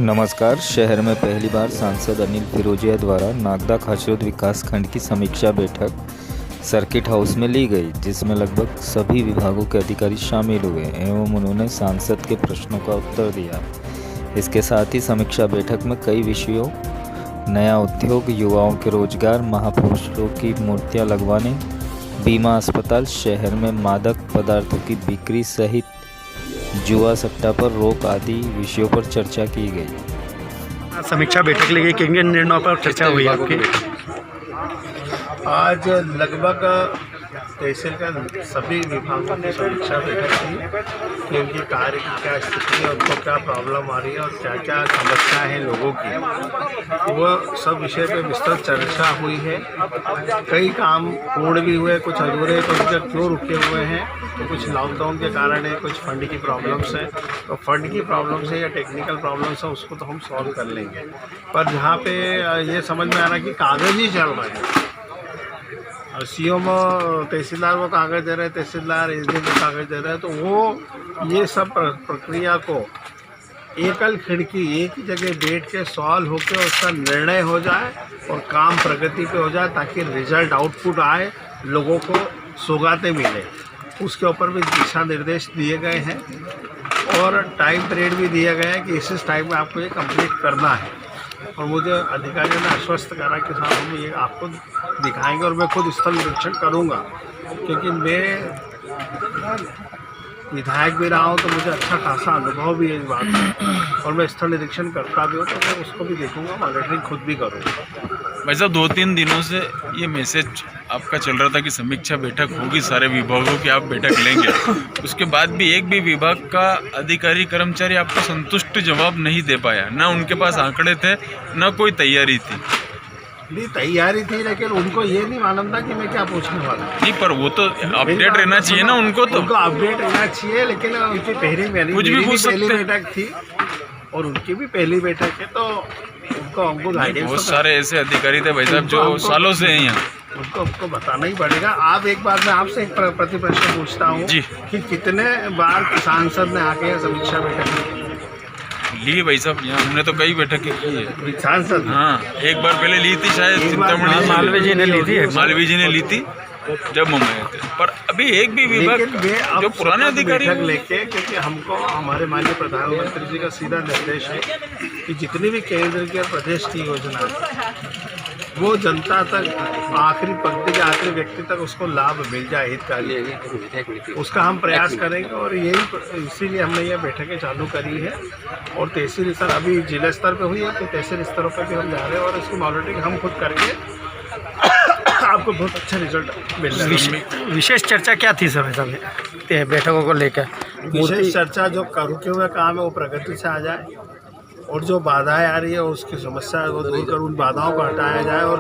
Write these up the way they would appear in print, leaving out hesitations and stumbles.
नमस्कार। शहर में पहली बार सांसद अनिल फिरोजिया द्वारा नागदा खाचरोद विकास खंड की समीक्षा बैठक सर्किट हाउस में ली गई, जिसमें लगभग सभी विभागों के अधिकारी शामिल हुए एवं उन्होंने सांसद के प्रश्नों का उत्तर दिया। इसके साथ ही समीक्षा बैठक में कई विषयों, नया उद्योग, युवाओं के रोजगार, महापुरुषों की मूर्तियां लगवाने, बीमा अस्पताल, शहर में मादक पदार्थों की बिक्री सहित जुआ सट्टा पर रोक आदि विषयों पर चर्चा की गई। समीक्षा बैठक ली गई, किन किन निर्णयों पर चर्चा हुई आपकी? आज लगभग तहसील का सभी विभागों की समीक्षा बैठक थी कि उनकी कार्य की क्या स्थिति है, उनको क्या प्रॉब्लम आ रही है और क्या क्या समस्याएं हैं लोगों की, वो सब विषय पे विस्तृत चर्चा हुई है। कई काम पूर्ण भी हुए, कुछ अधूरे, कुछ क्यों रुके हुए हैं, तो कुछ लॉकडाउन के कारण है, कुछ फंड की प्रॉब्लम्स है। तो फंड की प्रॉब्लम्स है या टेक्निकल प्रॉब्लम्स है, उसको तो हम सॉल्व कर लेंगे। पर जहाँ पे ये समझ में आ रहा है कि कागज़ ही चल रहे हैं, सीओ तहसीलदार वो कागज़ दे रहे हैं, तहसीलदार एसडीएम को कागज़ दे रहे हैं, तो वो ये सब प्रक्रिया को एकल खिड़की एक ही जगह बैठ के सॉल्व होकर उसका निर्णय हो जाए और काम प्रगति पे हो जाए, ताकि रिजल्ट आउटपुट आए, लोगों को सौगातें मिले। उसके ऊपर भी दिशा निर्देश दिए गए हैं और टाइम पीरियड भी दिया गया है कि इस टाइम में आपको ये कंप्लीट करना है। और मुझे अधिकारियों ने आश्वस्त करा कि साहब हम ये आपको दिखाएंगे और मैं खुद स्थल निरीक्षण करूँगा, क्योंकि मैं विधायक भी रहा हूँ तो मुझे अच्छा खासा अनुभव भी है इस बात में, और मैं स्थल निरीक्षण करता भी हूँ तो मैं उसको भी देखूँगा, मॉनिटरिंग खुद भी करूँगा। भाई साहब, 2-3 दिनों से ये मैसेज आपका चल रहा था कि समीक्षा बैठक होगी, सारे विभागों की आप बैठक लेंगे। उसके बाद भी एक भी विभाग का अधिकारी कर्मचारी आपको संतुष्ट जवाब नहीं दे पाया, ना उनके पास आंकड़े थे, ना कोई तैयारी थी। नहीं, तैयारी थी, लेकिन उनको ये नहीं मालूम था कि मैं क्या पूछने वाला। नहीं, पर वो तो अपडेट रहना चाहिए ना, उनको अपडेट रहना चाहिए, लेकिन उनकी पहली बैठक थी और उनकी भी पहली बैठक है, तो उनको गाइडेंस। बहुत सारे ऐसे अधिकारी थे भाई साहब जो सालों से हैं यहाँ, उनको बताना ही पड़ेगा। आप एक बार मैं आपसे एक प्रति प्रश्न पूछता हूँ कि कितने बार सांसद ने आके समीक्षा बैठक ली? भाई साहब, यहाँ हमने तो कई बैठकें की है सांसद। हाँ, एक बार पहले ली थी शायद, चिंतामणि मालवीय जी ने ली थी, मालवीय जी ने ली थी जब हम आए थे। पर अभी एक भी विभाग जो पुराने अधिकारी लेके, क्योंकि हमको हमारे माननीय प्रधानमंत्री जी का सीधा निर्देश है कि जितनी भी केंद्र की और प्रदेश की योजना है वो जनता तक, आखिरी पंक्ति के आखिरी व्यक्ति तक उसको लाभ मिल जाए, हितकारी, उसका हम प्रयास करेंगे। और यही इसीलिए हमने ये बैठकें चालू करी है। और तहसील स्तर अभी जिला स्तर पे हुई है, तो तहसील स्तरों पर भी हम जा रहे हैं और इसकी मॉनिटरिंग हम खुद करेंगे। आपको बहुत अच्छा रिजल्ट मिल रहा है। विशेष चर्चा क्या थी सर बैठकों को लेकर? विशेष चर्चा जो रुके हुए काम है वो प्रगति से आ जाए, और जो बाधाएं आ रही है उसकी समस्या को दूर कर उन बाधाओं को हटाया जाए, और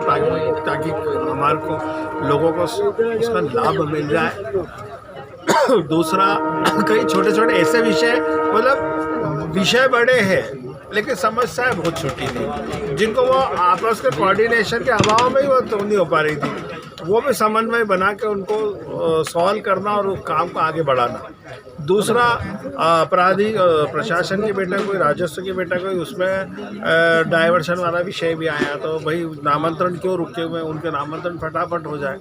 ताकि हमारे को लोगों को उसका लाभ मिल जाए। दूसरा, कई छोटे छोटे ऐसे विषय, मतलब विषय बड़े हैं लेकिन समस्याएं बहुत छोटी थी, जिनको वो आपस के कोऑर्डिनेशन के अभाव में ही वो तो नहीं हो पा रही थी, वो भी समन्वय बना के उनको सॉल्व करना और काम को आगे बढ़ाना। दूसरा, अपराधी प्रशासन की बैठक हुई, राजस्व की बैठक हुई, उसमें डाइवर्शन वाला विषय भी आया। तो भाई नामांतरण क्यों रुके हुए, उनके नामांतरण फटाफट हो जाए।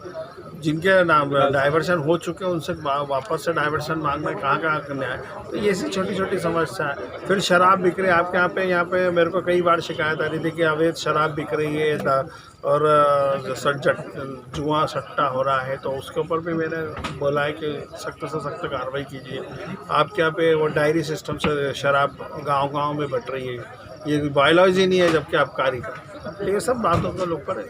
जिनके नाम डाइवर्शन हो चुके हैं उनसे वापस से डाइवर्शन मांगना, कहाँ करना है। तो ये ऐसी छोटी छोटी समस्या है। फिर शराब बिक रही है आपके यहाँ पे मेरे को कई बार शिकायत आ रही थी कि अवैध शराब बिक रही है और जुआ सट्टा हो रहा है, तो उसके ऊपर भी मैंने बोला है कि सख्त से सख्त कार्रवाई कीजिए। आपके यहाँ पे वो डायरी सिस्टम से शराब गांव में बट रही है, ये बायोलॉजी नहीं है जबकि आबकारी का। ये सब बातों का लोग पर है।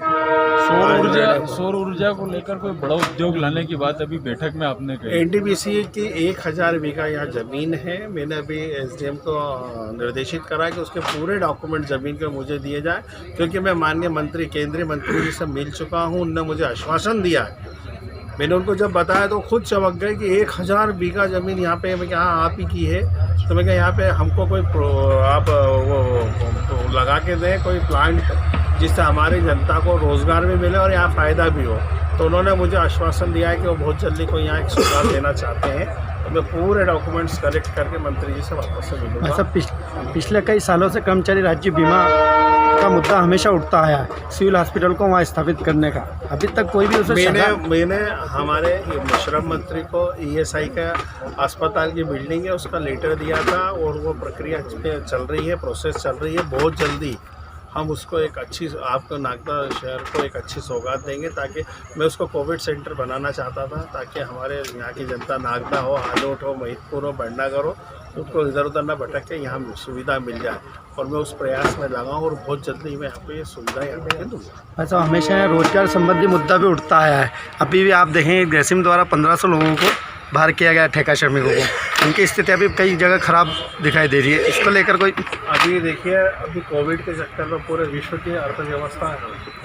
सौर ऊर्जा को लेकर कोई बड़ा उद्योग लाने की बात अभी बैठक में आपने कही। एनटीपीसी की 1000 बीघा यहाँ ज़मीन है। मैंने अभी एसडीएम को निर्देशित करा कि उसके पूरे डॉक्यूमेंट ज़मीन के मुझे दिए जाए, क्योंकि मैं माननीय मंत्री, केंद्रीय मंत्री जी से मिल चुका हूँ। उनने मुझे आश्वासन दिया है। मैंने उनको जब बताया तो खुद चमक गए कि 1000 बीघा ज़मीन यहाँ पे मैं कहा आप ही की है। तो मैं कहा यहाँ पे हमको कोई आप वो लगा के दें कोई प्लांट, जिससे हमारी जनता को रोज़गार भी मिले और यहाँ फ़ायदा भी हो। तो उन्होंने मुझे आश्वासन दिया है कि वो बहुत जल्दी को यहाँ एक सुधार देना चाहते हैं। तो मैं पूरे डॉक्यूमेंट्स कलेक्ट करके मंत्री जी से वापस से मिलूंगा। ऐसा पिछले कई सालों से कर्मचारी राज्य बीमा का मुद्दा हमेशा उठता आया है, सिविल हॉस्पिटल को वहाँ स्थापित करने का। अभी तक कोई भी उसे मैंने हमारे श्रम मंत्री को ESI का अस्पताल की बिल्डिंग है उसका लेटर दिया था और वो प्रक्रिया चल रही है, प्रोसेस चल रही है। बहुत जल्दी हम उसको एक अच्छी, आपको नागदा शहर को एक अच्छी सौगात देंगे, ताकि मैं उसको कोविड सेंटर बनाना चाहता था, ताकि हमारे यहाँ की जनता नागदा हो, हालोट हो, महिदपुर हो, बंडागर हो, उनको इधर उधर ना भटक के यहाँ सुविधा मिल जाए। और मैं उस प्रयास में लगा हूँ और बहुत जल्दी मैं यहाँ पे ये सुविधा यहाँ पे दूँगा। ऐसा हमेशा रोजगार संबंधी मुद्दा भी उठता आया है। अभी भी आप देखें ग्रेसिम द्वारा 1500 लोगों को बाहर किया गया ठेका श्रमिकों को, उनकी स्थिति अभी कई जगह खराब दिखाई दे रही है। इसको लेकर कोई अभी देखिए, अभी कोविड के चक्कर में पूरे विश्व की अर्थव्यवस्था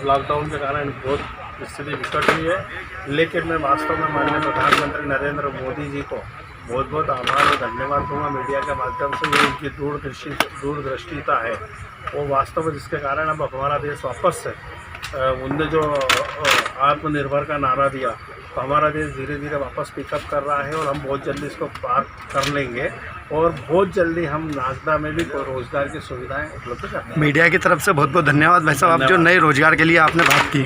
लॉकडाउन के कारण बहुत स्थिति विकट हुई है। लेकिन मैं वास्तव में माननीय प्रधानमंत्री नरेंद्र मोदी जी को बहुत बहुत आभार और धन्यवाद दूँगा मीडिया के माध्यम से। ये उनकी दूरदृष्टिता है वो वास्तव में, जिसके कारण अब हमारा देश वापस से उनने जो आत्मनिर्भर का नारा दिया, तो हमारा देश धीरे धीरे वापस पिकअप कर रहा है और हम बहुत जल्दी इसको पार कर लेंगे और बहुत जल्दी हम नागदा में भी रोजगार की सुविधाएं उपलब्ध कर। मीडिया की तरफ से बहुत बहुत धन्यवाद भाई साहब, आप जो नए रोजगार के लिए आपने बात की।